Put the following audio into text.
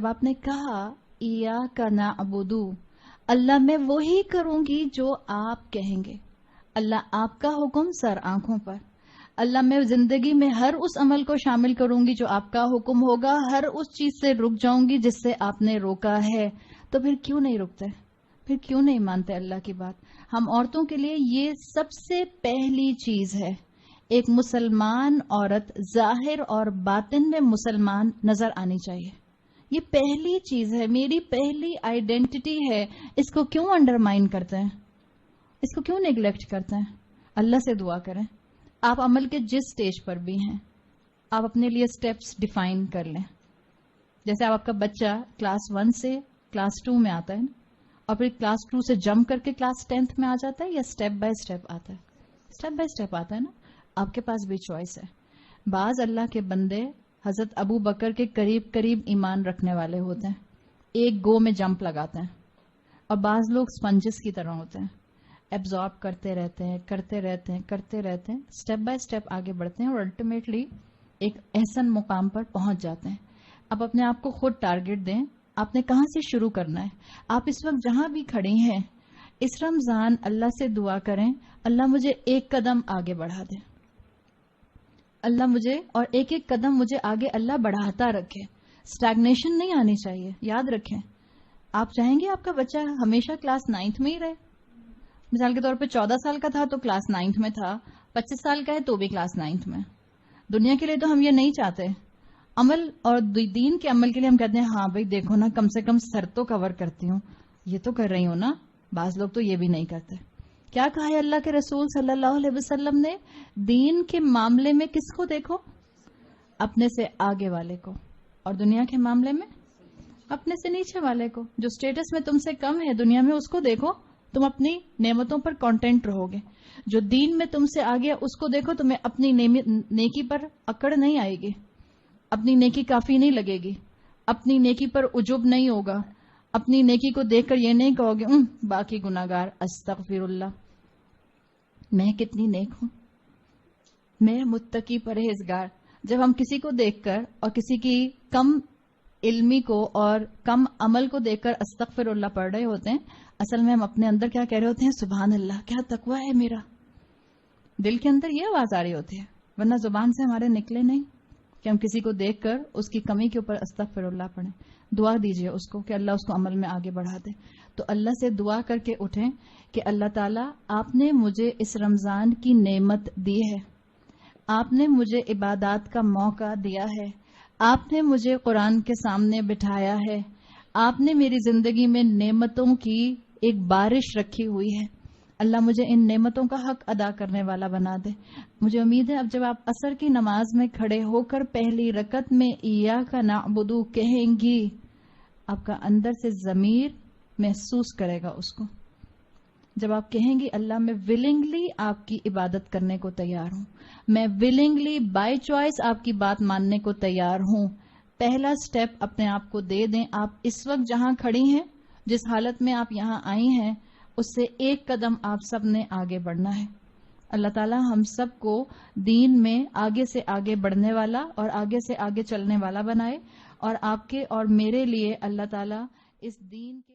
جب آپ نے کہا ایاک نعبدو، اللہ میں وہی کروں گی جو آپ کہیں گے، اللہ آپ کا حکم سر آنکھوں پر، اللہ میں زندگی میں ہر اس عمل کو شامل کروں گی جو آپ کا حکم ہوگا، ہر اس چیز سے رک جاؤں گی جس سے آپ نے روکا ہے. تو پھر کیوں نہیں رکتے؟ پھر کیوں نہیں مانتے اللہ کی بات؟ ہم عورتوں کے لیے یہ سب سے پہلی چیز ہے. ایک مسلمان عورت ظاہر اور باطن میں مسلمان نظر آنی چاہیے. یہ پہلی چیز ہے، میری پہلی آئیڈینٹی ہے. اس کو کیوں انڈرمائن کرتے ہیں؟ اس کو کیوں نیگلیکٹ کرتے ہیں؟ اللہ سے دعا کریں. آپ عمل کے جس سٹیج پر بھی ہیں، آپ اپنے لیے سٹیپس ڈیفائن کر لیں. جیسے آپ کا بچہ کلاس 1 سے کلاس 2 میں آتا ہے اور پھر کلاس 2 سے جمپ کر کے کلاس 10 میں آ جاتا ہے، یا سٹیپ بائی سٹیپ آتا ہے؟ سٹیپ بائی سٹیپ آتا ہے نا. آپ کے پاس بھی چوائس ہے. بعض اللہ کے بندے حضرت ابو بکر کے قریب قریب ایمان رکھنے والے ہوتے ہیں، ایک گو میں جمپ لگاتے ہیں، اور بعض لوگ سپنجز کی طرح ہوتے ہیں، ایبزارب کرتے رہتے ہیں کرتے رہتے ہیں کرتے رہتے ہیں، سٹیپ بائی سٹیپ آگے بڑھتے ہیں اور الٹیمیٹلی ایک احسن مقام پر پہنچ جاتے ہیں. اب اپنے آپ کو خود ٹارگٹ دیں، آپ نے کہاں سے شروع کرنا ہے. آپ اس وقت جہاں بھی کھڑی ہیں، اس رمضان اللہ سے دعا کریں، اللہ مجھے ایک قدم آگے بڑھا دے، اللہ مجھے اور ایک ایک قدم مجھے آگے اللہ بڑھاتا رکھے. سٹیگنیشن نہیں آنی چاہیے. یاد رکھیں، آپ چاہیں گے آپ کا بچہ ہمیشہ کلاس 9 میں ہی رہے؟ مثال کے طور پہ 14 سال کا تھا تو کلاس 9 میں تھا، 25 سال کا ہے تو بھی کلاس 9 میں. دنیا کے لیے تو ہم یہ نہیں چاہتے. عمل اور دین کے عمل کے لیے ہم کہتے ہیں ہاں بھائی دیکھو نا، کم سے کم سر تو کور کرتی ہوں، یہ تو کر رہی ہوں نا. بعض لوگ تو یہ بھی نہیں کرتے. کیا کہا ہے اللہ کے رسول صلی اللہ علیہ وسلم نے؟ دین کے معاملے میں کس کو دیکھو؟ اپنے سے آگے والے کو. اور دنیا کے معاملے میں اپنے سے نیچے والے کو. جو سٹیٹس میں تم سے کم ہے دنیا میں، اس کو دیکھو، تم اپنی نعمتوں پر کانٹینٹ رہو گے. جو دین میں تم سے آگے اس کو دیکھو، تمہیں اپنی نیکی پر اکڑ نہیں آئے گی، اپنی نیکی کافی نہیں لگے گی، اپنی نیکی پر عجب نہیں ہوگا، اپنی نیکی کو دیکھ کر یہ نہیں کہو گے باقی گناہگار استغفر اللہ، میں کتنی نیک ہوں، میں متقی پرہیزگار. جب ہم کسی کو دیکھ کر اور کسی کی کم علمی کو اور کم عمل کو دیکھ کر استغفر اللہ پڑھ رہے ہوتے ہیں، اصل میں ہم اپنے اندر کیا کہہ رہے ہوتے ہیں؟ سبحان اللہ، کیا تقویٰ ہے میرا. دل کے اندر یہ آواز آ رہی ہوتی ہے، ورنہ زبان سے ہمارے نکلے نہیں کہ ہم کسی کو دیکھ کر اس کی کمی کے اوپر استغفر اللہ پڑھیں. دعا دیجئے اس کو کہ اللہ اس کو عمل میں آگے بڑھا دے. تو اللہ سے دعا کر کے اٹھیں کہ اللہ تعالیٰ آپ نے مجھے اس رمضان کی نعمت دی ہے، آپ نے مجھے عبادات کا موقع دیا ہے، آپ نے مجھے قرآن کے سامنے بٹھایا ہے، آپ نے میری زندگی میں نعمتوں کی ایک بارش رکھی ہوئی ہے. اللہ مجھے ان نعمتوں کا حق ادا کرنے والا بنا دے. مجھے امید ہے اب جب آپ عصر کی نماز میں کھڑے ہو کر پہلی رکعت میں ایاک نعبدو کہیں گی، آپ کا اندر سے ضمیر محسوس کرے گا اس کو. جب آپ کہیں گی اللہ میں ولنگلی آپ کی عبادت کرنے کو تیار ہوں، میں ولنگلی بائی چوائس آپ کی بات ماننے کو تیار ہوں. پہلا سٹیپ اپنے آپ کو دے دیں. آپ اس وقت جہاں کھڑی ہیں، جس حالت میں آپ یہاں آئی ہیں، اس سے ایک قدم آپ سب نے آگے بڑھنا ہے. اللہ تعالی ہم سب کو دین میں آگے سے آگے بڑھنے والا اور آگے سے آگے چلنے والا بنائے، اور آپ کے اور میرے لیے اللہ تعالی اس دین کے